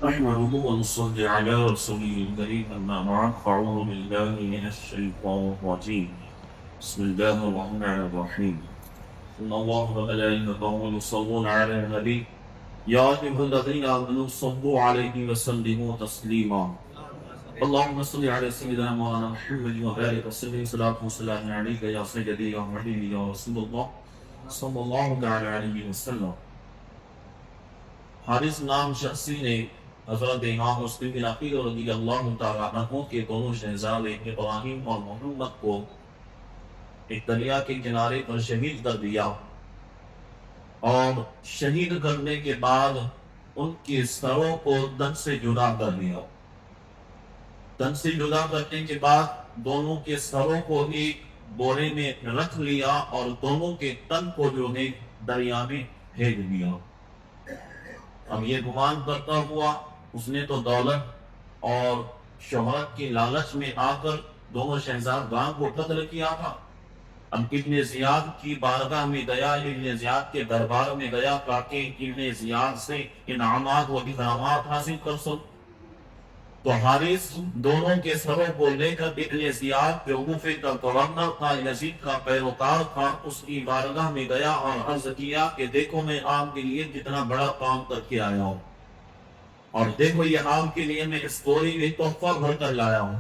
نحمده ونصلي على رسوله الكريم أما بعد فأعوذ بالله من الشيطان الرجيم بسم الله الرحمن الرحيم إن الله وملائكته يصلون على النبي يا أيها الذين آمنوا صلوا عليه وسلموا تسليما اللهم صل على سيدنا مولانا محمد وبارك وسلم صلاة وسلام عليك يا سيدي يا حبيبي يا رسول الله صلى الله تعالى عليه وسلم. حارث نام شخصی نے حضرت امام مسلم بن عقیل رضی اللہ تعالیٰ عنہ کے دونوں شہزادے ابراہیم اور محمد کو ایک دریا کے کنارے پر شہید کر دیا، اور شہید کرنے کے بعد ان کے سروں کو تن سے جدا کر دیا. تن سے جدا کرنے کے بعد دونوں کے سروں کو ایک بورے میں رکھ لیا اور دونوں کے تن کو جو ہے دریا میں پھینک دیا. اب یہ گمان کرتا ہوا اس نے تو دولت اور شہرت کی لالچ میں آ کر دونوں شہزادگان کو قتل کیا تھا. اب ابن زیاد کی بارگاہ میں گیا، ابن زیاد کے دربار میں گیا تاکہ ابن زیاد سے انعامات و اکرامات حاصل کر سکے. تو حارث دونوں کے سروں کو لے کر ابن زیاد جو کوفے کا گورنر تھا، یزید کا پیروکار تھا، اس کی بارگاہ میں گیا اور عرض کیا کہ دیکھو میں آپ کے لیے کتنا بڑا کام کر کے آیا ہوں، اور دیکھو یہ آپ کے لیے میں اس بوری میں تحفہ بھر کر لایا ہوں.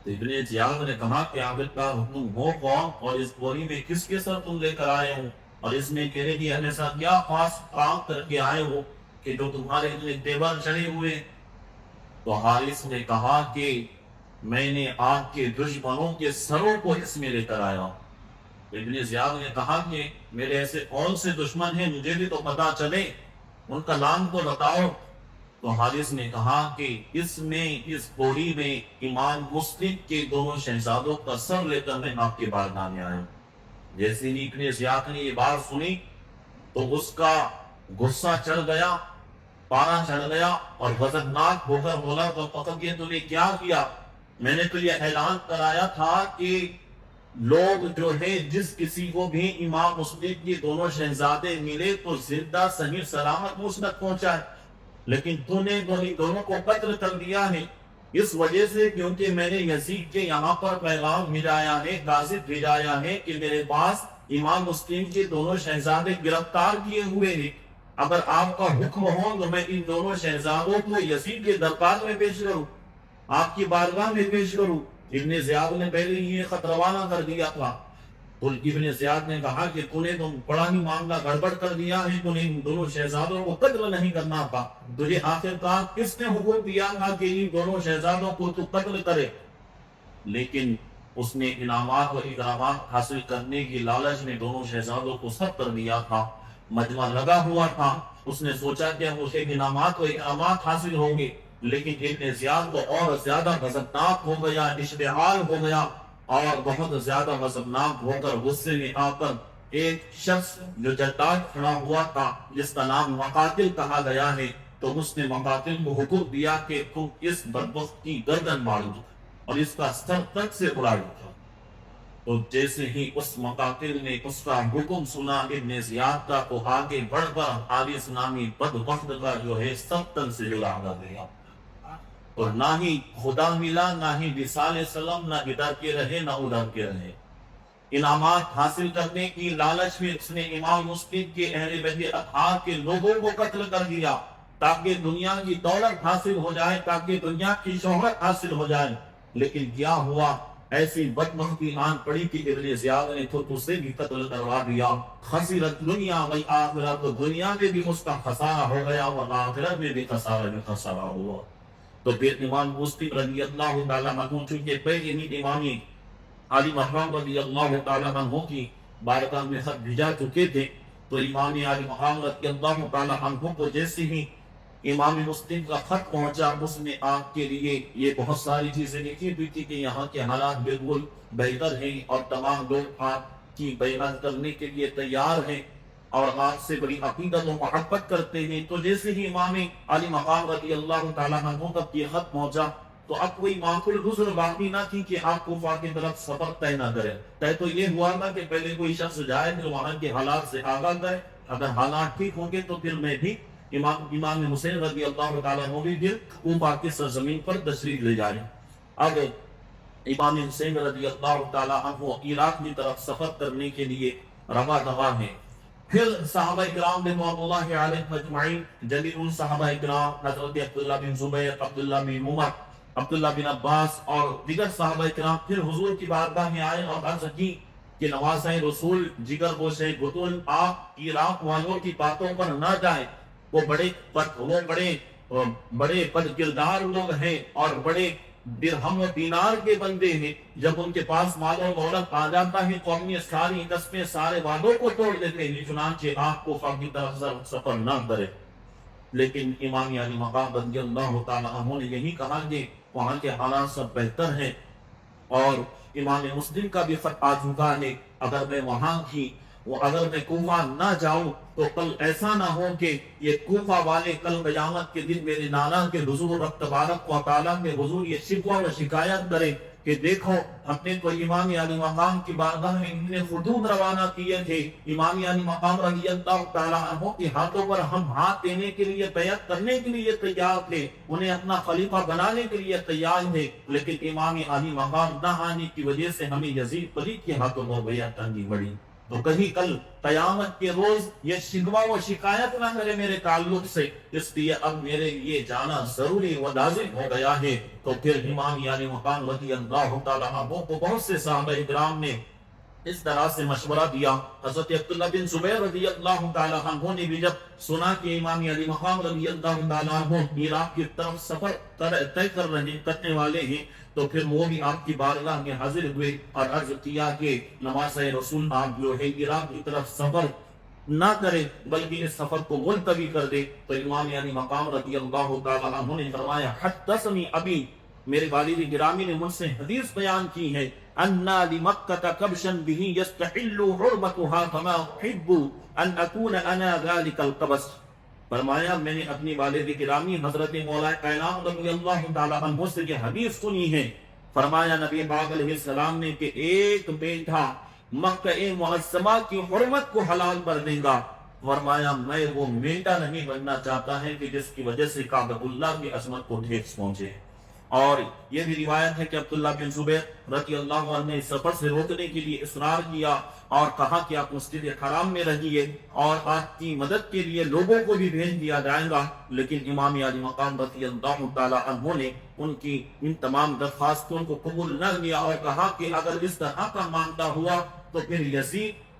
تو ابن زیاد نے کہا کہ عابد کا حکم ہو کون، اور اس بوری میں کس کے سر تم لے کر آئے ہو، اور اس میں تیرے لیے ہمیں ساتھ کیا خاص کام کر کے آئے ہو کہ جو تمہارے اتنے دیوار چڑھے ہوئے. تو حارث نے کہا کہ میں نے آپ کے دشمنوں کے سروں کو اس میں لے کر آیا ہوں. ابن زیاد نے کہا کہ میرے ایسے کون سے دشمن ہیں، مجھے بھی تو پتا چلے، ان کا نام تو بتاؤ. تو حارث نے کہا کہ اس بوری میں امام مسلم کے دونوں شہزادوں کا سر لے کر میں آپ کے بارگاہ میں آیا ہوں. جیسے ہی ابن زیاد نے یہ بات سنی تو اس کا غصہ چڑھ گیا، پارا چڑھ گیا، اور غضبناک ہو کر بولا تو فقط یہ تو نے کیا کیا، میں نے تو یہ اعلان کرایا تھا کہ لوگ جو ہے جس کسی کو بھی امام مسلم کی دونوں شہزادے ملے تو زندہ صحیح سلامت مجھ تک پہنچائے، لیکن تو نے دونوں کو قتل کر دیا ہے. اس وجہ سے کیونکہ میں نے یزید کے یہاں پر پیغام بھیجایا ہے، قاصد بھیجایا ہے کہ میرے پاس امام مسلم کے دونوں شہزادے گرفتار کیے ہوئے ہیں، اگر آپ کا حکم ہو تو میں ان دونوں شہزادوں کو یزید کے دربار میں پیش کروں، آپ کی بارگاہ میں پیش کروں. ابن زیاد نے پہلے یہ خط روانہ کر دیا تھا. تو ابن زیاد نے کہا کہ تو نے تو بڑا ہی معاملہ گڑبڑ کر دیا ہے، تو نے ان دونوں شہزادوں کو قتل نہیں کرنا تھا، تجھے آخرکار کس نے حکم دیا تھا کہ ان دونوں شہزادوں کو تو قتل کرے. لیکن اس نے انعامات و اکرامات حاصل کرنے کی لالچ میں دونوں شہزادوں کو سب کر دیا تھا. مجمع لگا ہوا تھا، اس نے سوچا کہ اسے انعامات و اکرامات حاصل ہوں گے، لیکن ابن زیاد کو اور زیادہ غضبناک ہو گیا، اشتعال ہو گیا، اور بہت زیادہ غضبناک ہو کر غصے میں آ کر ایک شخص جو جلاد کھڑا ہوا تھا جس کا نام مقاتل کہا گیا ہے، تو اس نے مقاتل کو حکم دیا کہ تم اس بدبخت کی گردن مارو اور اس کا سر تک سے اڑا دو. تو جیسے ہی اس مقاتل نے اس کا حکم سنا ابن زیاد کا، تو آگے بڑھ کر حارث نامی بدبخت کا جو ہے سب تن سے جڑا کر دیا، اور نہ ہی خدا ملا، نہ ہی وصال سلام، نہ ادھر کے رہے نہ ادھر کے رہے. انعامات حاصل کرنے کی لالچ میں اس نے امام مسلم کے اہل بیت اطہار کے لوگوں کو قتل کر دیا تاکہ دنیا کی دولت حاصل ہو جائے، تاکہ دنیا کی شہرت حاصل ہو جائے. لیکن کیا ہوا، ایسی بدبختی آن پڑی کہ ابن زیاد نے تو اسے بھی قتل کروا دیا. خسرت دنیا و آخرت، دنیا میں بھی اس کا خسارہ ہو گیا اور آخرت میں بھی خسارہ ہوا. تو پھر امام مسلم رضی اللہ تعالیٰ عنہ چونکہ پہلے ہی امام علی مقام رضی اللہ تعالیٰ عنہ کی بارگاہ میں خط بھیجا چکے تھے، تو امام علی مقام رضی اللہ تعالیٰ عنہ کو جیسے ہی امام مسلم کا خط پہنچا، اس میں آپ کے لیے یہ بہت ساری چیزیں لکھی ہوئی تھی کہ یہاں کے حالات بالکل بہتر ہیں اور تمام لوگ آپ کی بیعت کرنے کے لیے تیار ہیں اور آپ سے بڑی عقیدت و محبت کرتے ہیں. تو جیسے ہی امام علی مقام رضی اللہ تعالیٰ عنہ کا یہ خط پہنچا تو اب کوئی معقول گزر باقی نہ تھی کہ آپ کوفہ کی طرف سفر طے نہ کرے. طے تو یہ ہوا تھا کہ پہلے کوئی شخص جائے پھر وہاں کے حالات سے آگاہ کرے، اگر حالات ٹھیک ہوں گے تو پھر میں بھی امام حسین رضی اللہ تعالیٰ عنہ بھی پھر کوفہ کی سرزمین پر تشریف لے جائیں۔ اب امام حسین رضی اللہ تعالیٰ عنہ عراق کی طرف سفر کرنے کے لیے رواں ہیں۔ پھر صحابہ کرام رضوان اللہ علیہم اجمعین، جلیل الصحابہ کرام حضرت عبداللہ بن زبیر، عبداللہ بن عمر، عبداللہ بن عباس اور دیگر صحابہ کرام پھر حضور کی بارگاہ میں آئے اور عرض کی کہ نواسۂ رسول، جگر گوشہ بطن، آپ عراق والوں کی باتوں پر نہ جائیں، وہ بڑے بد کردار لوگ ہیں اور بڑے درہم و دینار کے بندے ہیں۔ جب ان کے پاس مال و دولت آ جاتا ہے تو اپنی ساری قسمیں، سارے وعدوں کو توڑ دیتے ہیں، چنانچہ آپ کو کی طرف سفر نہ کرے۔ لیکن امام علی مقام رضی اللہ تعالیٰ عنہ نے یہی کہا کہ وہاں کے حالات سب بہتر ہیں، اور امام مسلم کا بھی خط آ چکا ہے، اگر میں کوفہ نہ جاؤں تو کل ایسا نہ ہو کہ یہ کوفہ والے کل قیامت کے دن میرے نانا کے حضور رب تبارک و تعالیٰ کے حضور یہ شکوہ و شکایت کریں کہ دیکھو ہم نے تو امام علی مقام کی بارگاہ میں اتنے خطوط روانہ کیے تھے، امام علی مقام رضی اللہ تعالیٰ عنہ کے ہاتھوں پر ہم ہاتھ دینے کے لیے، بیعت کرنے کے لیے تیار تھے، انہیں اپنا خلیفہ بنانے کے لیے تیار تھے، لیکن امام علی مقام نہ آنے کی وجہ سے ہمیں یزید پلید کے ہاتھوں میں بیعت کرنی پڑی۔ تو کہیں کل قیامت کے روز یہ شکوہ و شکایت نہ کرے میرے تعلق سے، اس لیے اب میرے لیے جانا ضروری و لازم ہو گیا ہے۔ تو پھر امام علی مقام رضی اللہ تعالیٰ عنہ کو بہت سے صحابہ کرام نے اس طرح سے مشورہ دیا۔ حضرت عبداللہ بن زبیر رضی اللہ تعالیٰ عنہ نے بھی جب سنا کہ امام علی مقام رضی اللہ تعالیٰ عنہ عراق کی طرف سفر طے کرنے والے ہیں، تو پھر وہ بھی آپ کی بارگاہ میں حاضر ہوئے اور عرض کیا کہ نواسۂ رسول آپ جو ہے عراق کی طرف سفر نہ کرے بلکہ اس سفر کو ملتوی کر دے۔ تو امام علی مقام رضی اللہ تعالیٰ عنہ نے فرمایا حدثنی ابی، میرے والد گرامی نے مجھ سے حدیث بیان کی ہے، انا لمکۃ کبشا بہ یستحل حرمتها فما احب ان اکون انا ذلک القبس۔ فرمایا میں نے اپنی والد گرامی حضرت مولا کائنات رضی اللہ تعالیٰ عنہ سے یہ حدیث سنی ہے، فرمایا نبی پاک علیہ السلام نے کہ ایک بیٹا مکہ معظمہ کی حرمت کو حلال کر دے گا، فرمایا میں وہ بیٹا نہیں بننا چاہتا ہے کہ جس کی وجہ سے کعبۃ اللہ کی عظمت کو ٹھیس پہنچے۔ اور یہ بھی روایت ہے کہ عبداللہ بن زبیر رضی اللہ عنہ نے سفر سے روکنے کے لیے اصرار کیا اور کہا کہ آپ مسجد حرام میں رہیے اور آپ کی مدد کے لیے لوگوں کو بھی بھیج دیا جائے گا، لیکن امام علی مقام رضی اللہ تعالیٰ عنہ نے ان کی ان تمام درخواستوں کو قبول نہ کیا اور کہا کہ اگر اس طرح کا معاملہ ہوا تو پھر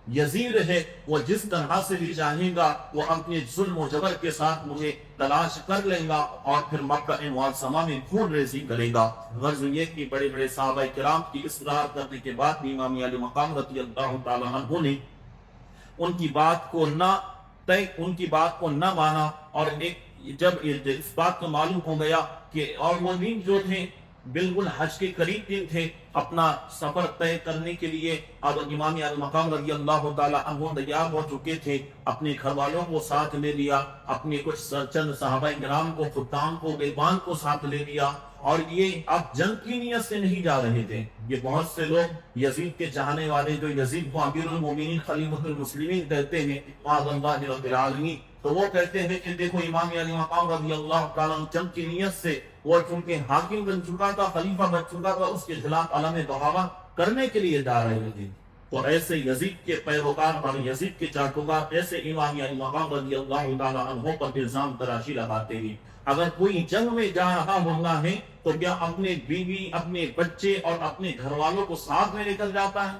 یزید ہے، وہ جس طرح سے بھی چاہے گا وہ اپنے ظلم و جبر کے ساتھ مجھے تلاش کر لے گا اور پھر مکہ معظمہ میں خون ریزی کرے گا۔ غرض یہ کہ بڑے بڑے صحابہ کرام کی اصرار کرنے کے بعد بھی امام علی مقام رضی اللہ تعالیٰ عنہ نے ان کی بات کو نہ مانا، اور جب اس بات کو معلوم ہو گیا کہ اور وہ دن جو تھے بالکل حج کے قریب دن تھے، اپنا سفر طے کرنے کے لیے اب امام علی مقام رضی اللہ تعالیٰ عنہ تیار ہو چکے تھے، اپنے گھر والوں کو ساتھ لے لیا، اپنے کچھ چند صحابہ کرام کو، خدام کو، بیبان کو ساتھ لے لیا، اور یہ اب جنگ کی نیت سے نہیں جا رہے تھے۔ یہ بہت سے لوگ یزید کے چاہنے والے جو یزید کو امیر المومنین خلیفۃ المسلمین کہتے ہیں معاذ اللہ رب العالمین، تو وہ کہتے ہیں کہ دیکھو امام علی مقام رضی اللہ تعالیٰ عنہ جنگ کی نیت سے وہ چونکہ حاکم بن چکا تھا، خلیفہ بن چکا تھا، اس کے خلاف علم بغاوت کرنے کے لیے جا رہے تھے۔ تو ایسے یزید کے پیروکار اور یزید کے چاٹوکار ایسے امام علی مقام رضی اللہ تعالیٰ عنہ پر الزام تراشی لگاتے ہیں۔ اگر کوئی جنگ میں جا رہا ہوگا ہے تو کیا اپنے بیوی، اپنے بچے اور اپنے گھر والوں کو ساتھ میں لے کر جاتا ہے؟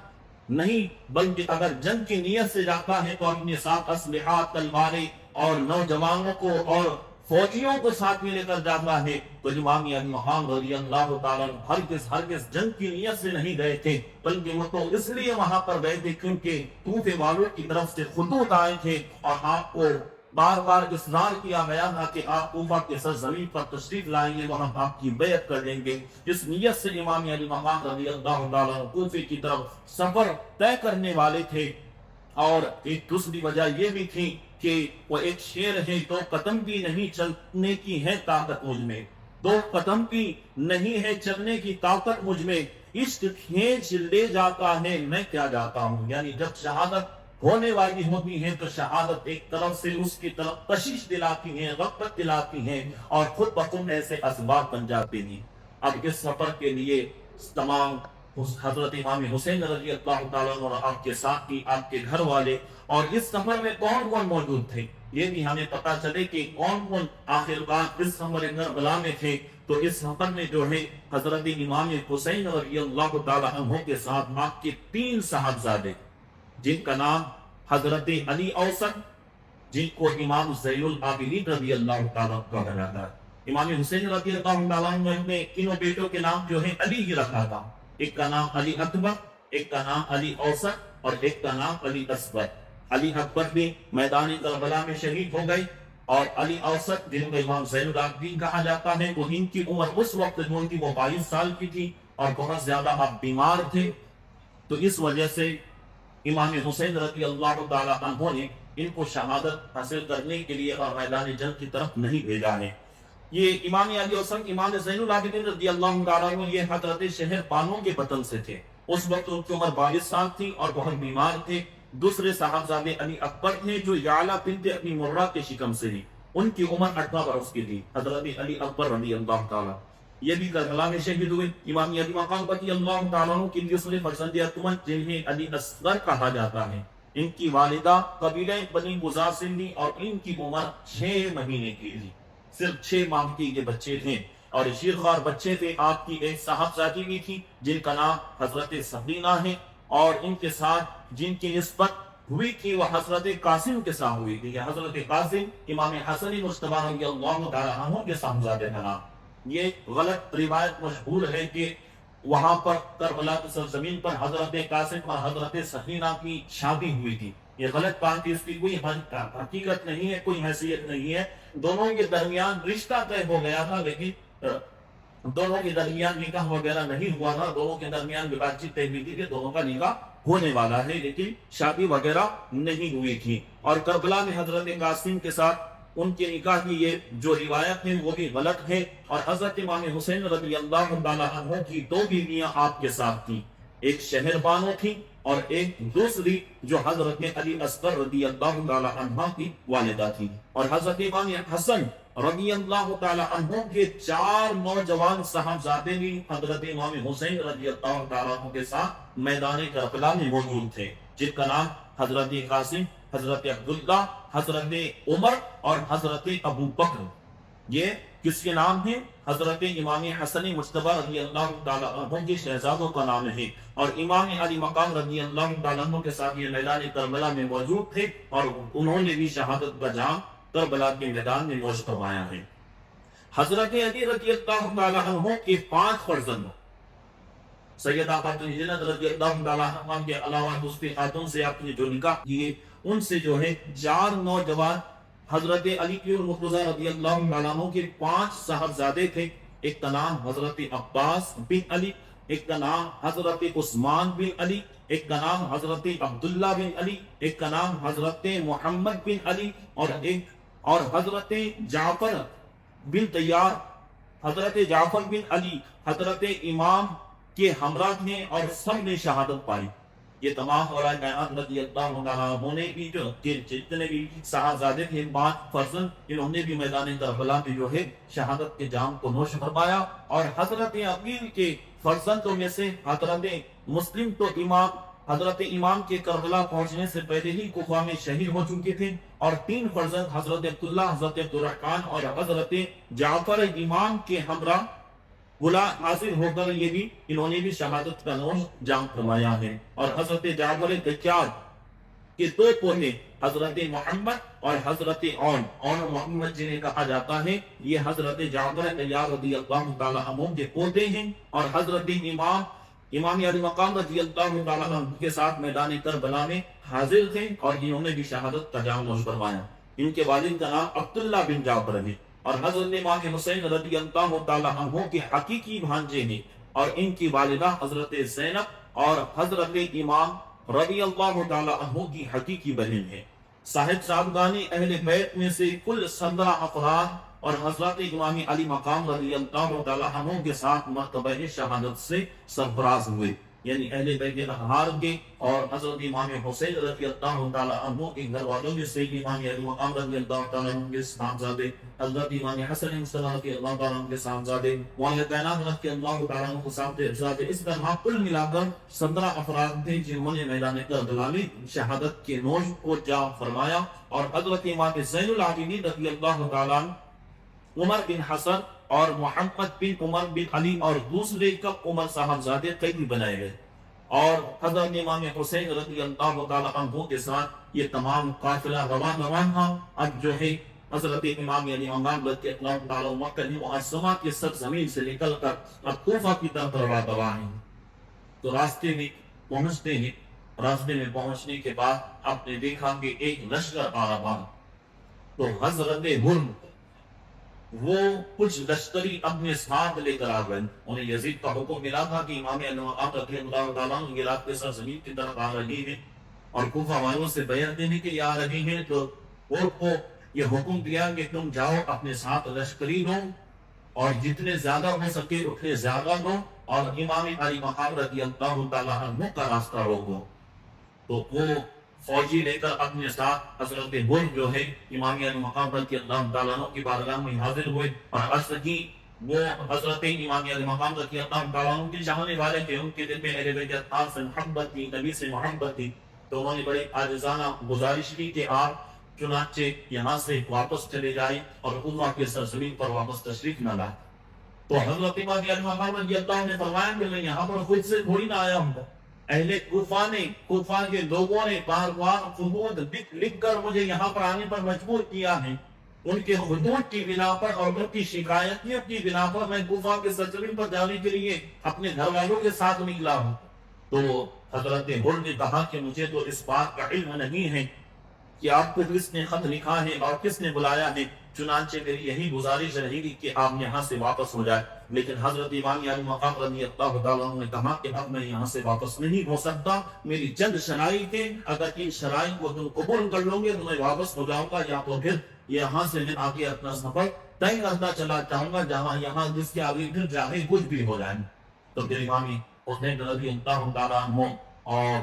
نہیں، بلکہ اگر جنگ کی نیت سے جاتا ہے تو اپنے ساتھ اسلحہ، تلواریں اور نوجوانوں کو اور فوجیوں کو ساتھ میں لے کر جاتا ہے۔ تو امام علی مقام رضی اللہ تعالیٰ ہرگز جنگ کی نیت سے نہیں گئے تھے، بلکہ وہ تو اس لیے وہاں پر گئے تھے کیونکہ کوفے والوں کی طرف سے خطوط آئے تھے اور آپ کو بار بار اصرار کیا گیا تھا کہ آپ کوفہ کے سرزمین پر تشریف لائیں گے، وہاں آپ کی بیعت کر لیں گے۔ اس نیت سے امام علی مقام رضی اللہ تعالیٰ کوفے کی طرف سفر طے کرنے والے تھے۔ اور ایک دوسری وجہ یہ بھی تھی کہ وہ ایک شعر ہے، دو قدم بھی نہیں چلنے کی ہے طاقت مجھ میں، دو قدم بھی نہیں ہے چلنے کی طاقت مجھ میں، عشق کھینچ لے جاتا ہے میں کیا جاتا ہوں۔ یعنی جب شہادت ہونے والی ہوتی ہیں تو شہادت ایک طرف سے اس کی طرف کشش دلاتی ہیں، رغبت دلاتی ہیں، اور خود بخود ایسے اسباب بن جاتے ہیں۔ اب اس سفر کے لیے تمام حضرت امام حسین رضی اللہ تعالیٰ عنہ اور آپ کے ساتھی، آپ کے گھر والے، اور اس سفر میں کون کون موجود تھے یہ بھی ہمیں پتا چلے کہ کون کون آخر کار اس سفر کربلا میں تھے۔ تو اس سفر میں جو ہے حضرت امام حسین رضی اللہ تعالیٰ عنہ کے ساتھ آپ کے 3 صاحبزادے، جن کا نام حضرت علی اوسط، جن کو امام زین العابدین رضی اللہ تعالیٰ کہا جاتا ہے۔ امام حسین رضی اللہ تعالیٰ عنہ نے تینوں بیٹوں کے نام جو ہے علی ہی رکھا تھا، ایک کا نام علی اکبر، ایک کا نام علی اوسط، اور ایک کا نام علی اصغر۔ علی اکبر بھی میدان کربلا میں شہید ہو گئے، اور علی اوسط جن کو امام زین العابدین کہا جاتا ہے، وہ ان کی عمر اس وقت جو تھی وہ 22 سال کی تھی، اور بہت زیادہ آپ بیمار تھے، تو اس وجہ سے امام حسین رضی اللہ تعالیٰ عنہ نے ان کو شہادت حاصل کرنے کے لیے اور میدان جنگ کی طرف نہیں بھیجا ہے۔ یہ امام علی اوسط امام زین العابدین رضی اللہ تعالیٰ عنہ یہ حضرت شہر بانو کے وطن سے تھے، اس وقت ان کی عمر 22 سال تھی اور بہت بیمار تھے۔ دوسرے صاحبزادے علی اکبر تھے جو یعلا بنت ابی مرہ کے شکم سے تھی، ان کی عمر 18 برس کی تھی، حضرت علی اکبر رضی اللہ تعالیٰ، یہ بھی کربلا میں شہید ہوئے۔ امام علی مقام رضی اللہ تعالیٰ عنہ کی دوسرے فرزند اتمن جنہیں علی اصغر کہا جاتا ہے، ان کی والدہ قبیلہ بنی غزاہ سے تھی، اور ان کی عمر 6 مہینے کی تھی، صرف 6 ماہ کی یہ بچے تھے، اور شیرخوار بچے تھے۔ آپ کی ایک صاحبزادی بھی تھی جن کا نام حضرت سفینہ ہے، اور ان کے ساتھ جن کی نسبت ہوئی تھی وہ حضرت قاسم کے ساتھ ہوئی تھی۔ حضرت قاسم امام حسن مجتبی رضی اللہ تعالیٰ عنہ کے صاحبزادے کا نام۔ یہ غلط روایت مشہور ہے کہ وہاں پر کربلا کی سرزمین پر حضرت قاسم اور حضرت سفینہ کی شادی ہوئی تھی، یہ غلط بات ہے، اس کی کوئی حقیقت نہیں ہے، کوئی حیثیت نہیں ہے۔ دونوں کے درمیان رشتہ طے ہو گیا تھا، لیکن دونوں کے درمیان نکاح وغیرہ نہیں ہوا تھا، دونوں کے درمیان بات چیت طے ہوئی تھی کہ دونوں کا نکاح ہونے والا ہے، لیکن شادی وغیرہ نہیں ہوئی تھی۔ اور کربلا میں حضرت قاسم کے ساتھ ان کے نکاح کی یہ جو روایت ہے وہ بھی غلط ہے، اور حضرت امام حسین رضی اللہ تعالیٰ عنہ کی 2 بیویاں آپ کے ساتھ تھیں، ایک شہر بانو تھی اور ایک دوسری جو حضرت علی اصغر رضی اللہ تعالیٰ عنہ کی والدہ تھی۔ اور حضرت امام حسن رضی اللہ تعالیٰ عنہ کے 4 نوجوان صاحبزادے بھی حضرت امام حسین رضی اللہ تعالیٰ عنہ کے ساتھ میدان کربلا میں موجود تھے، جن کا نام حضرت قاسم، حضرت عبداللہ، حضرت عمر اور حضرت ابو بکر۔ یہ کس کے نام ہیں؟ حضرت امام حسن مجتبی رضی اللہ تعالیٰ عنہ کے شہزادوں کا نام ہے، اور امام علی مقام رضی اللہ تعالیٰ عنہ کے ساتھ یہ میدان کربلا میں موجود تھے، اور انہوں نے بھی شہادت کا جام کربلا کے میدان میں نوش کروایا ہے۔ حضرت علی رضی اللہ تعالیٰ عنہ کے 5 فرزند، سیدہ فاطمہ جنت رضی اللہ تعالیٰ عنہ کے علاوہ دوسری خاتون سے آپ نے جو نکاح کیے، ان سے جو ہے 4 نوجوان حضرت علی کی مرتضی رضی اللہ تعالیٰ عنہ کے 5 صاحبزادے تھے۔ ایک کا نام حضرت عباس بن علی، ایک کا نام حضرت عثمان بن علی، ایک کا نام حضرت عبداللہ بن علی، ایک کا نام حضرت محمد بن علی، اور حضرت جعفر بن طیار۔ حضرت جعفر بن علی حضرت امام کے ہمراہ ہیں اور سب نے شہادت پائی۔ یہ تمام علماء کائنات رضی اللہ عنہ نے بھی جو جتنے بھی صاحبزادے تھے 5 فرزند، انہوں نے بھی میدان کربلا میں جو ہے شہادت کے جام کو نوش فرمایا۔ اور حضرت عقیل کے فرزندوں میں سے حضرت مسلم تو حضرت امام کے کربلا پہنچنے سے پہلے ہی کوفہ میں شہید ہو چکے تھے، اور 3 فرزند حضرت عبداللہ، حضرت عبدالرحمن اور حضرت جعفر امام کے ہمراہ غلام حاصل ہو کر انہوں نے بھی شہادت کا نوش جام فرمایا ہے۔ اور حضرت جعفر دجال کے 2 پوتے حضرت محمد اور حضرت عون محمد جنہیں کہا جاتا ہے، یہ حضرت جعفر دجال رضی اللہ تعالیٰ عنہ کے پوتے ہیں، اور حضرت امام علی مقام رضی اللہ تعالیٰ عنہ کے ساتھ میدان کربلا میں حاضر تھے، اور انہوں نے بھی شہادت کا جام نوش فرمایا۔ ان کے والد کا نام عبداللہ بن جعفر ہے، اور حضرت امام حسین رضی اللہ تعالیٰ عنہ کے حقیقی بھانجے ہیں، اور ان کی والدہ حضرت زینب اور حضرت امام رضی اللہ تعالیٰ عنہ کی حقیقی بہن ہے۔ صاحبزادگان اہل بیت میں سے کل 17 افراد اور حضرت امام علی مقام رضی اللہ تعالیٰ عنہ کے ساتھ مرتبہ شہادت سے سرفراز ہوئے۔ یعنی اہل بیت اطہار کے اور حضرت امام حسین رضی اللہ تعالیٰ عنہ کے گھر والوں میں سے امام علی مقام رضی اللہ تعالیٰ عنہ کے صاحبزادے، حضرت امام حسن مصطفیٰ رضی اللہ تعالیٰ عنہ کے صاحبزادے، مولا کائنات رضی اللہ تعالیٰ عنہ کے صاحبزادے، اس طرح کل ملا کر 17 افراد تھے جنہوں نے میدان کربلا میں شہادت کے نوش کو جا فرمایا، اور حضرت امام زین العابدین رضی اللہ تعالیٰ عنہ، عمر بن حسن اور محمد بن عمر بن علی اور دوسرے کب عمر صاحبزادے قیدی بنائے گئے، اور حضرت امام حسین رضی اللہ تعالیٰ عنہ کے ساتھ یہ تمام قافلہ روان تھا۔ اب جو ہے حضرت امام علی مقام رضی اللہ تعالیٰ مکہ معظمہ کی سرزمین سے نکل کر اب کوفہ کی طرف رواں ہیں، تو راستے میں پہنچنے کے بعد آپ نے دیکھا کہ ایک لشکر آ رہا، تو حضرت ہرم وہ کچھ لشکری اپنے ساتھ لے کر آ گئے۔ انہیں یزید کا حکم ملا تھا کہ امام علی مقام رضی اللہ تعالیٰ عنہ عراق کے سرزمین کی طرف آ رہی ہیں اور کوفہ والوں سے بیعت دینے کے لیے آ رہی ہیں، تو ان کو یہ حکم دیا کہ تم جاؤ اپنے ساتھ لشکری لو اور جتنے زیادہ ہو سکے اتنے زیادہ لو، اور امام علی مقام رضی اللہ تعالیٰ عنہ کا راستہ روکو۔ تو وہ فوجی لے کر اپنے ساتھ حضرت ہرم جو ہے امام علی مقام رضی اللہ تعالیٰ عنہ کی بارگاہ میں حاضر ہوئے، اور عرض کی وہ حضرت امام علی مقام رضی اللہ تعالیٰ عنہ کے چاہنے والے تھے، ان کے دل میں اہل بیت اطہار سے محبت تھی، نبی سے محبت تھی، تو انہوں نے بڑے عاجزانہ گزارش کی کہ آپ چنانچہ یہاں سے واپس چلے جائیں اور اللہ کے سرزمین پر واپس تشریف نہ لائیں۔ تو حضرت امام علی مقام رضی اللہ عنہ نے فرمایا کہ میں یہاں پر خود سے تھوڑی نہ آیا ہوں، اہل کوفہ کے لوگوں نے بار بار خطوط لکھ کر مجھے یہاں پر آنے پر مجبور کیا ہے، ان کے خطوط کی بنا پر اور ان کی شکایتوں کی بنا پر میں کوفہ کے سرزمین پر جانے کے لیے اپنے گھر والوں کے ساتھ نکلا ہوں۔ تو حضرت ہرم نے کہا کہ مجھے تو اس بات کا علم نہیں ہے کہ آپ کو کس نے خط لکھا ہے اور کس نے بلایا ہے، چنانچہ میری یہی گزارش رہے گی کہ آپ یہاں سے واپس ہو جائے۔ لیکن حضرت امام علی مقام رضی اللہ تعالیٰ عنہ نے کہا کہ اب میں یہاں سے واپس نہیں ہو سکتا، میری چند شرائط ہے، اگر ان شرائط کو تم قبول کر لو گے تو میں واپس ہو جاؤں گا، یا تو پھر یہاں سے میں آگے اپنا سفر طے کرتا چلا جاؤں گا، جہاں یہاں جس کے آگے پھر جانے کچھ بھی ہو جائے۔ تو پھر امام حسین رضی اللہ تعالیٰ عنہ اور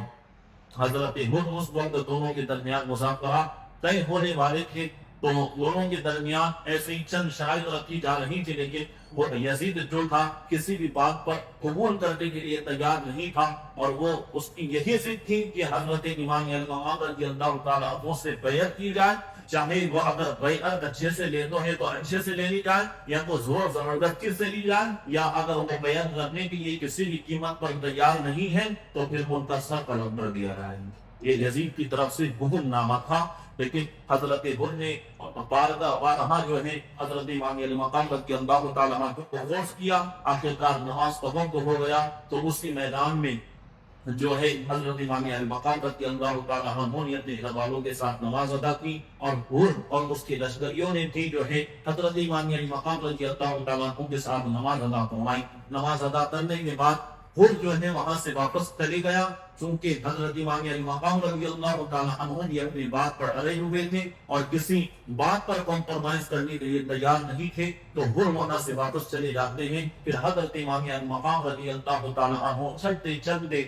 حضرت ہرم اس وقت دونوں کے درمیان مذاکرات طے ہونے والے تھے، تو دونوں کے درمیان ایسے ہی چند شرائط رکھی جا رہی تھی، لیکن وہ یزید جو تھا کسی بھی بات پر قبول کرنے کے لیے تیار نہیں تھا، اور وہ اس کی یہی ضد تھی کہ حضرت امام علی مقام رضی اللہ تعالیٰ عنہ سے بیعت کی جائے، چاہے وہ اگر بیعت اچھے سے لینا ہے تو اچھے سے لینی جائے، یا تو زور زبردستی سے لی جائے، یا اگر وہ بیعت کرنے کے لیے کسی بھی قیمت پر تیار نہیں ہے تو پھر ان کا سر قلم کر دیا جائے۔ یہ یزید کی طرف سے حکم نامہ تھا، لیکن حضرت ہرم نے بارہا جو ہے حضرت امام علی مقام رضی اللہ تعالیٰ عنہ کو غوث کیا، آخرکار نماز کا وقت ہو گیا، تو اسی میدان میں جو ہے حضرت امام علی مقام رضی اللہ تعالیٰ عنہ نے اپنے گھر والوں کے ساتھ نماز ادا کی، اور ہرم اور اس کے لشکریوں نے بھی جو ہے حضرت امام علی مقام رضی اللہ تعالیٰ عنہ کے ساتھ نماز ادا فرمائی۔ نماز ادا کرنے کے بعد ہرم جو ہے وہاں سے واپس چلے گیا، چونکہ حضرت امام علی مقام رضی اللہ تعالیٰ عنہ یہ اپنی بات پر اڑے ہوئے تھے اور کسی بات پر کمپرومائز کرنے کے لیے تیار نہیں تھے، تو ہرم وہاں سے واپس چلے جاتے ہیں۔ پھر حضرت امام علی مقام رضی اللہ تعالیٰ عنہ چلتے چلتے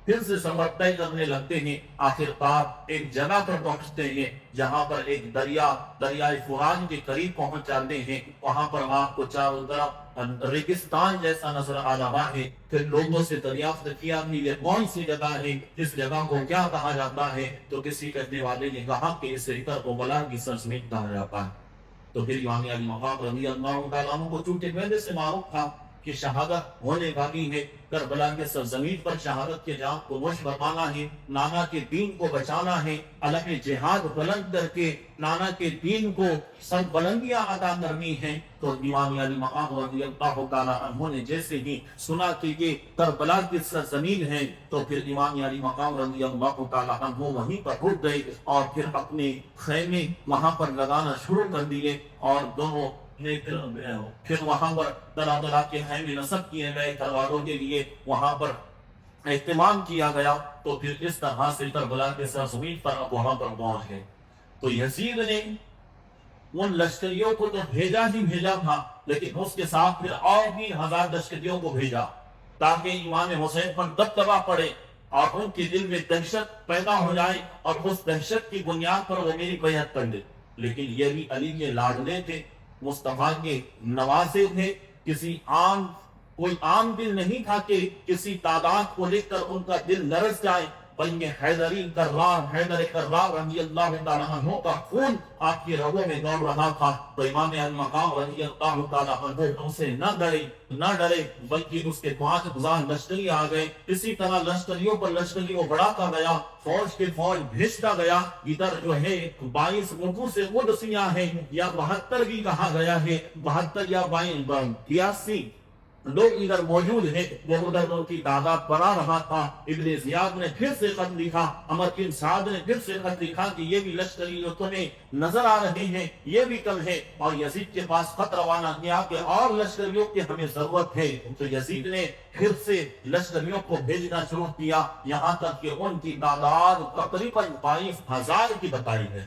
پھر سے سفر طے کرنے لگتے ہیں، آخرکار ایک جگہ پر پہنچتے ہیں جہاں پر ایک دریائے فرات کے قریب پہنچ جاتے ہیں۔ وہاں پر آپ کو چاروں طرف ریگستان جیسا نظر آ رہا ہے۔ پھر لوگوں سے دریافت کیا کہ یہ کون سی جگہ ہے، اس جگہ کو کیا کہا جاتا ہے، تو کسی کہنے والے نے کہا کہ اسے کربلا کی سرزمین کہا جاتا ہے۔ تو پھر امام علی مقام رضی اللہ تعالیٰ عنہ کو چونکہ پہلے سے معروف تھا کہ شہادت ہونے والی ہے، کربلا کے سرزمین پر شہادت کے جام کو نوش فرمانا ہے، نانا کے دین کو بچانا ہے، علم جہاد بلند کر کے نانا کے دین کو سر بلندیاں عطا کرنی ہے۔ تو امام علی مقام رضی اللہ تعالیٰ عنہ نے جیسے ہی سنا کہ یہ کربلا کی سرزمین ہے، تو پھر امام علی مقام رضی اللہ تعالیٰ عنہ وہیں پر رک گئے اور پھر اپنے خیمے وہاں پر لگانا شروع کر دیے، اور دونوں پھر وہاں پر طرح طرح کے خیمے نصب کیے گئے، گھر والوں کے لیے وہاں پر اہتمام کیا گیا۔ تو پھر اس طرح سے کربلا کے سرزمین پر اب وہاں پر پہنچ گئے۔ تو یزید نے ان لشکریوں کو تو بھیجا ہی بھیجا تھا، لیکن اس کے ساتھ پھر اور بھی 1000 لشکریوں کو بھیجا، تاکہ امام حسین پر دبدبا پڑے اور ان کے دل میں دہشت پیدا ہو جائے اور اس دہشت کی بنیاد پر وہ میری بیعت کر لے. لیکن یہ بھی علی کے لاڈلے تھے، مصطفیٰ کے نواسے تھے. کوئی عام دل نہیں تھا کہ کسی تعداد کو لے کر ان کا دل لرز جائے، بلکہ حیدر کرار رضی اللہ تعالیٰ عنہ کا خون آپ کی رگوں میں دوڑ رہا تھا. تو امام المقام رضی اللہ تعالیٰ عنہ ان سے نہ ڈرے بلکہ اس کے 5000 لشکری آ گئے. اسی طرح لشکریوں پر لشکریوں بڑھاتا گیا، فوج کے فوج بھیجتا گیا. ادھر جو ہے 22 نفوس قدسیہ ہیں، یا 72 بھی کہا گیا ہے، 72 یا 82 لوگ ادھر موجود ہیں. وہ ادھر ان کی تعداد بڑھا رہا تھا. ابن زیاد نے پھر سے خط لکھا، عمر بن سعد نے پھر سے خط لکھا کہ یہ بھی لشکری جو تمہیں نظر آ رہے ہیں یہ بھی کم ہے. اور یزید کے پاس خط روانہ کیا کہ اور لشکریوں کی ہمیں ضرورت ہے. تو یزید نے پھر سے لشکریوں کو بھیجنا شروع کیا، یہاں تک کہ ان کی تعداد تقریباً 22,000 کی بتائی ہے.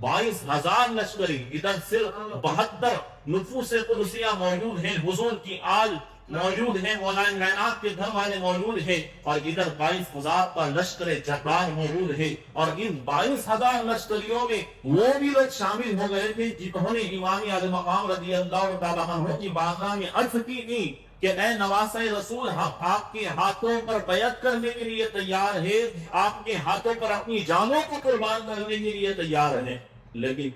22,000 لشکری. ادھر صرف 72 نفوس قدسیہ موجود ہیں، حضور کی آل موجود ہیں، مولانا کائنات کے گھر والے موجود ہیں، اور ادھر 22,000 کا لشکر جبار موجود ہے. اور ان 22,000 لشکریوں میں وہ بھی لوگ شامل ہو گئے تھے جنہوں نے امام علی مقام رضی اللہ تعالیٰ عنہ کی بارگاہ میں عرض کی تھی کہ اے نواسہ رسول، آپ کے ہاتھوں پر بیعت کرنے کے لیے تیار ہے، آپ کے ہاتھوں پر اپنی جانوں کو قربان کرنے کے لیے تیار ہے. لیکن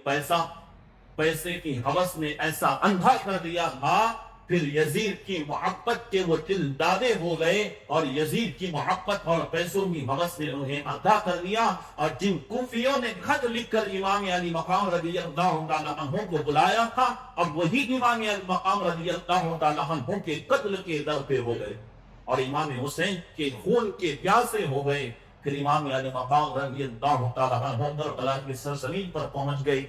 پیسے کی ہوس نے ایسا اندھا کر دیا تھا. پھر یزید کی محبت کے وہ دل دادے ہو گئے، اور یزید کی محبت اور پیسوں کی ہوس نے انہیں اندھا کر دیا. اور جن کوفیوں نے خط لکھ کر امام علی مقام رضی اللہ تعالیٰ عنہ کو بلایا تھا، اب وہی امام علی مقام رضی اللہ تعالیٰ عنہ کے قتل کے در پہ ہو گئے اور امام حسین کے خون کے پیاسے ہو گئے. پھر امام علی مقام رضی اللہ تعالیٰ عنہ کربلا کی سرزمین پر پہنچ گئے.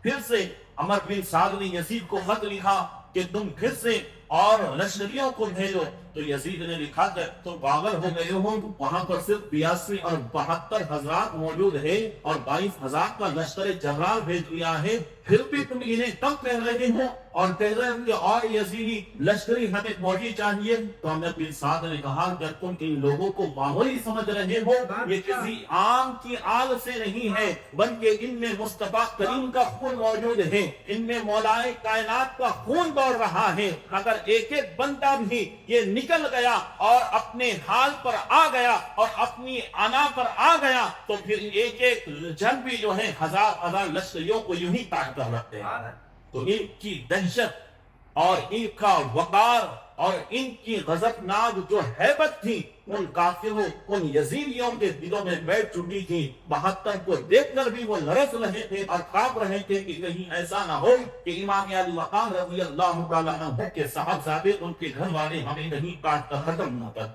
پھر سے عمر بن سعد نے یزید کو خط لکھا کہ تم پھر سے اور لشکریوں کو بھیجو. تو یزید نے لکھا کہ تم پاگل ہو گئے ہو، وہاں پر صرف 82 اور 72 حضرات موجود ہے اور 22,000 کا لشکر جرار بھیج دیا ہے، پھر بھی تم انہیں کم کہہ رہے ہو اور کہہ رہے ہو کہ اور یزیدی لشکری ہمیں فوجی چاہیے. تو عمر بن سعد نے کہا کہ تم ان لوگوں کو معمولی سمجھ رہے ہو، یہ کسی عام کی آل سے نہیں ہے، بلکہ ان میں مصطفیٰ کریم کا خون موجود ہے، ان میں مولائے کائنات کا خون دوڑ رہا ہے. اگر ایک ایک بندہ بھی یہ نکل گیا اور اپنے حال پر آ گیا اور اپنی انا پر آ گیا تو پھر ایک ایک جن بھی جو ہے 1000 لشکریوں کو یوں ہی کاٹ کر رکھتے ہیں. تو ان کی دہشت اور ان کا وقار اور ان کی غضبناک جو ہیبت تھی ان کافروں، ان یزیدیوں کے دلوں میں بیٹھ چکی تھی. 72 کو دیکھ کر بھی وہ لرز رہے تھے اور کانپ رہے تھے کہ کہیں ایسا نہ ہو کہ امام علی مقام رضی اللہ تعالیٰ عنہ کے صاحبزادے ان کے گھر والے ہمیں کہیں کاٹ کر ختم نہ کر.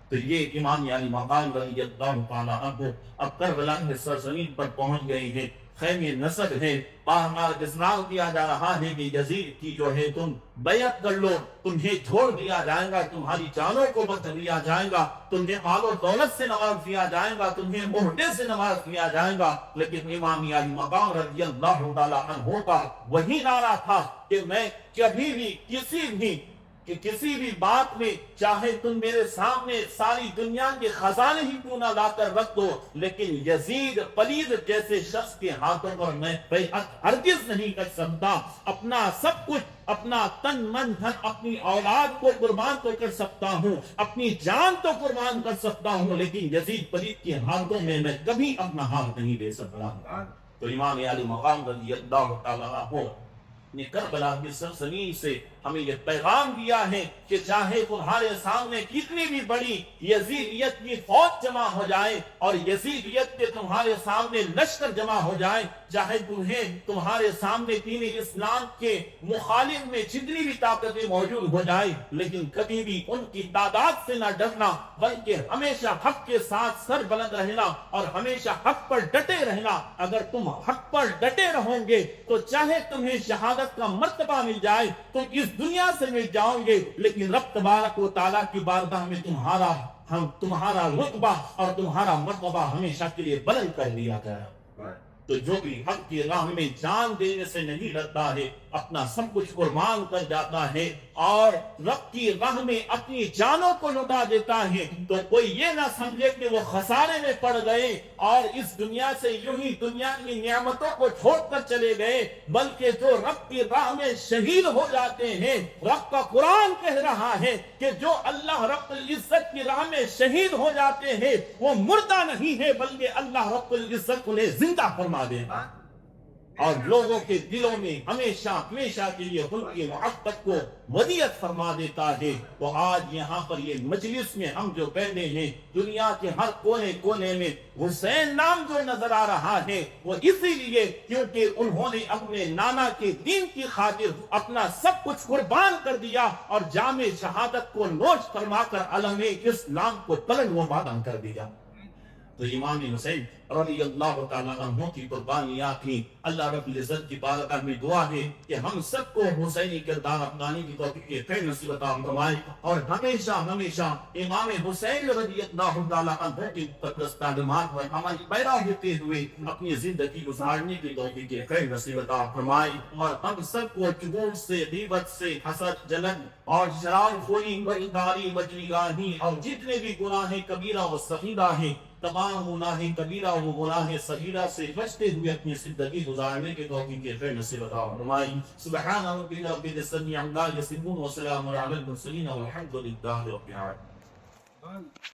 تو یہ امام علی مقام رضی اللہ تعالیٰ عنہ اب کربلا کی سرزمین پر پہنچ گئے ہیں. خیمے نصب ہے، بار اصرار کیا جا رہا ہے کہ یزید کی جو ہے تم بیعت کر لو، تمہیں چھوڑ دیا جائے گا، تمہاری جانوں کو بخش دیا جائے گا، تمہیں مال و دولت سے نواز دیا جائے گا، تمہیں عہدے سے نواز دیا جائے گا. لیکن امام علی مقام رضی اللہ تعالیٰ عنہ کا وہی نعرہ تھا کہ میں کبھی بھی کسی بھی بات میں، چاہے تم میرے سامنے ساری دنیا کے خزانے ہی کیوں نہ لا کر رکھ دو، لیکن یزید پلید جیسے شخص کے ہاتھوں پر میں بیعت ہرگز نہیں کر سکتا. اپنا سب کچھ، اپنا تن من دھن، اپنی اولاد کو قربان تو کر سکتا ہوں، اپنی جان تو قربان کر سکتا ہوں، لیکن یزید پلید کے ہاتھوں میں کبھی اپنا ہاتھ نہیں دے سکتا. تو امام علی مقام رضی اللہ تعالیٰ عنہ نے کربلا کی سرزمین سے ہمیں یہ پیغام دیا ہے کہ چاہے تمہارے سامنے کتنی بھی بڑی یزیدیت کی فوج جمع ہو جائے اور یزیدیت کے تمہارے سامنے لشکر جمع ہو جائے، چاہے تمہارے سامنے دین اسلام کے مخالف میں جتنی بھی طاقتیں موجود ہو جائے، لیکن کبھی بھی ان کی تعداد سے نہ ڈرنا، بلکہ ہمیشہ حق کے ساتھ سر بلند رہنا اور ہمیشہ حق پر ڈٹے رہنا. اگر تم حق پر ڈٹے رہو گے تو چاہے تمہیں شہادت کا مرتبہ مل جائے تو اس دنیا سے مل جاؤ گے، لیکن رب تبارک و تعالیٰ کی بارگاہ میں تمہارا رتبہ اور تمہارا مرتبہ ہمیشہ کے لیے بلند کر دیا گیا. تو جو بھی حق کی راہ میں جان دینے سے نہیں ڈرتا ہے اپنا سب کچھ قربان کر جاتا ہے اور رب کی راہ میں اپنی جانوں کو لٹا دیتا ہے تو کوئی یہ نہ سمجھے کہ وہ خسارے میں پڑ گئے اور اس دنیا سے یوں ہی دنیا کی نعمتوں کو چھوڑ کر چلے گئے، بلکہ جو رب کی راہ میں شہید ہو جاتے ہیں، رب کا قرآن کہہ رہا ہے کہ جو اللہ رب العزت کی راہ میں شہید ہو جاتے ہیں وہ مردہ نہیں ہے بلکہ اللہ رب العزت انہیں زندہ فرما دے گا اور لوگوں کے دلوں میں ہمیشہ ہمیشہ کے لیے ان کی محبت کو ودیعت فرما دیتا ہے۔ تو آج یہاں پر یہ مجلس میں ہم جو بیٹھے ہیں دنیا کے ہر کونے کونے میں حسین نام جو نظر آ رہا ہے وہ اسی لیے کیونکہ انہوں نے اپنے نانا کے دین کی خاطر اپنا سب کچھ قربان کر دیا اور جام شہادت کو نوش فرما کر علم اسلام کو تلنگ و بادن کر دیا۔ تو امام حسین رضی اللہ تعالیٰ عنہ کی قربانیاں تھیں۔ اللہ رب العزت کی بارگاہ میں دعا ہے کہ ہم سب کو حسینی کردار اپنانے کی توفیق خیر نصیب عطا فرمائے اور ہمیشہ ہمیشہ امام حسین رضی اللہ تعالیٰ عنہ کی مقدس تعلیمات پر عمل پیرا ہوتے ہوئے اپنی زندگی گزارنے کی توفیق خیر نصیب عطا فرمائے اور ہم سب کو چغور سے، غیبت سے، حسد، جلن اور شراب خوری، برداری، مجلگاہی اور جتنے بھی گناہ کبیرہ و صغیرہ ہیں تمام گناہ کبیرہ و گناہ صغیرہ سے بچتے ہوئے اپنی زندگی گزارنے کے توفیق خیر نصیب عطا فرمائے۔ سبحان ربک رب العزت عما یصفون وسلام علی المرسلین والحمد للہ رب العالمین۔